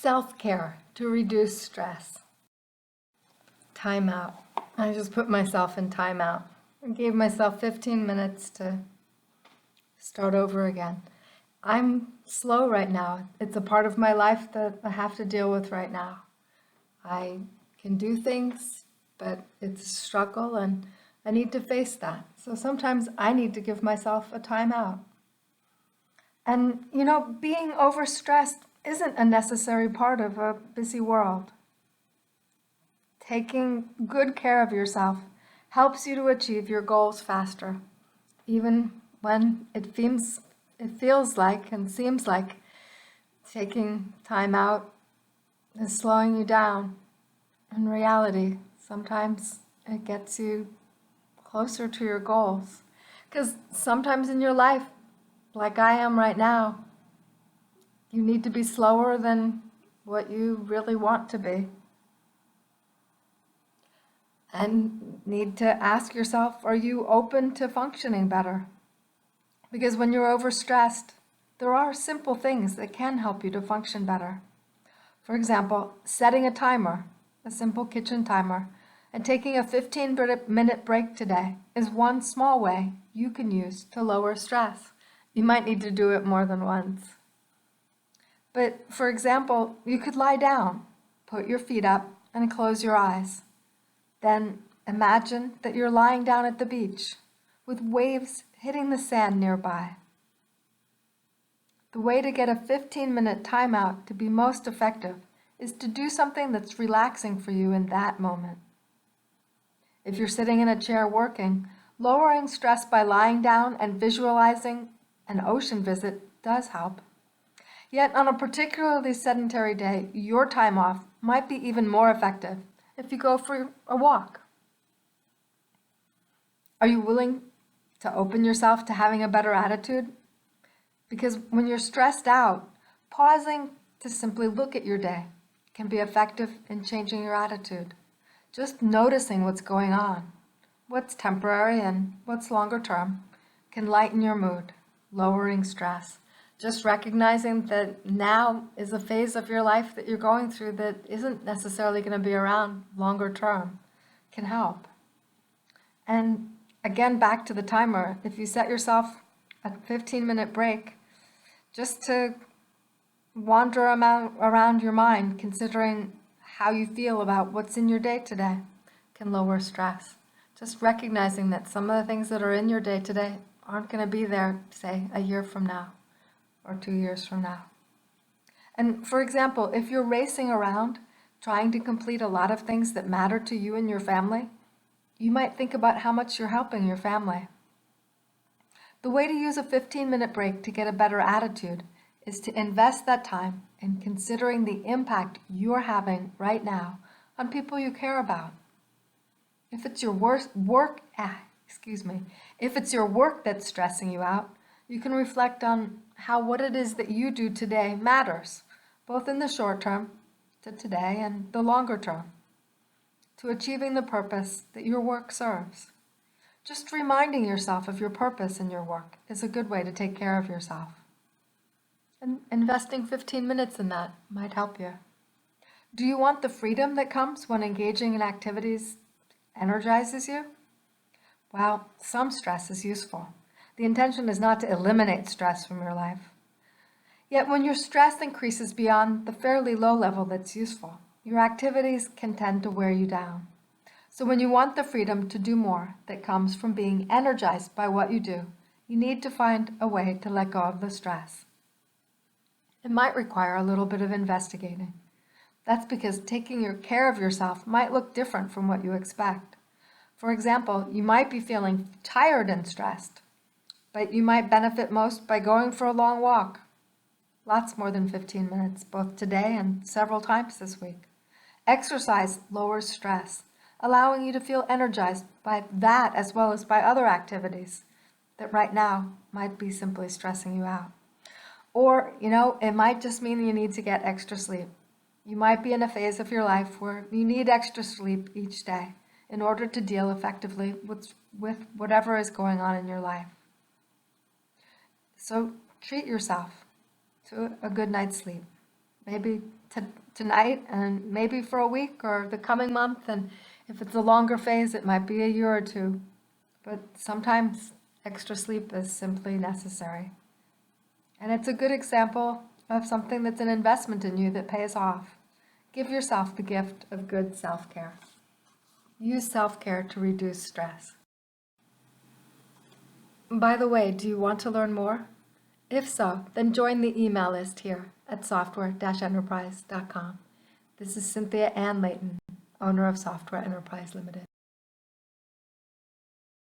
Self-care to reduce stress. Timeout. I just put myself in timeout. I gave myself 15 minutes to start over again. I'm slow right now. It's a part of my life that I have to deal with right now. I can do things, but it's a struggle and I need to face that. So sometimes I need to give myself a timeout. And being overstressed isn't a necessary part of a busy world. Taking good care of yourself helps you to achieve your goals faster, even when it feels like and seems like taking time out is slowing you down. In reality, sometimes it gets you closer to your goals. Because sometimes in your life, like I am right now, you need to be slower than what you really want to be. And need to ask yourself, are you open to functioning better? Because when you're overstressed, there are simple things that can help you to function better. For example, setting a timer, a simple kitchen timer, and taking a 15-minute break today is one small way you can use to lower stress. You might need to do it more than once. But for example, you could lie down, put your feet up, and close your eyes. Then imagine that you're lying down at the beach with waves hitting the sand nearby. The way to get a 15-minute timeout to be most effective is to do something that's relaxing for you in that moment. If you're sitting in a chair working, lowering stress by lying down and visualizing an ocean visit does help. Yet on a particularly sedentary day, your time off might be even more effective if you go for a walk. Are you willing to open yourself to having a better attitude? Because when you're stressed out, pausing to simply look at your day can be effective in changing your attitude. Just noticing what's going on, what's temporary and what's longer term, can lighten your mood, lowering stress. Just recognizing that now is a phase of your life that you're going through that isn't necessarily going to be around longer term can help. And again, back to the timer, if you set yourself a 15-minute break just to wander around your mind, considering how you feel about what's in your day today, can lower stress. Just recognizing that some of the things that are in your day today aren't going to be there, say, a year from now or 2 years from now. And for example, if you're racing around trying to complete a lot of things that matter to you and your family, you might think about how much you're helping your family. The way to use a 15-minute break to get a better attitude is to invest that time in considering the impact you're having right now on people you care about. If it's your if it's your work that's stressing you out, you can reflect on how what it is that you do today matters, both in the short term, to today, and the longer term, to achieving the purpose that your work serves. Just reminding yourself of your purpose in your work is a good way to take care of yourself. And investing 15 minutes in that might help you. Do you want the freedom that comes when engaging in activities energizes you? Well, some stress is useful. The intention is not to eliminate stress from your life. Yet when your stress increases beyond the fairly low level that's useful, your activities can tend to wear you down. So when you want the freedom to do more that comes from being energized by what you do, you need to find a way to let go of the stress. It might require a little bit of investigating. That's because taking care of yourself might look different from what you expect. For example, you might be feeling tired and stressed, but you might benefit most by going for a long walk. Lots more than 15 minutes, both today and several times this week. Exercise lowers stress, allowing you to feel energized by that as well as by other activities that right now might be simply stressing you out. Or, it might just mean you need to get extra sleep. You might be in a phase of your life where you need extra sleep each day in order to deal effectively with whatever is going on in your life. So treat yourself to a good night's sleep. maybe tonight, and maybe for a week or the coming month. And if it's a longer phase, it might be a year or two. But sometimes extra sleep is simply necessary. And it's a good example of something that's an investment in you that pays off. Give yourself the gift of good self-care. Use self-care to reduce stress. By the way, do you want to learn more? If so, then join the email list here at software-enterprise.com. This is Cynthia Ann Layton, owner of Software Enterprise Limited.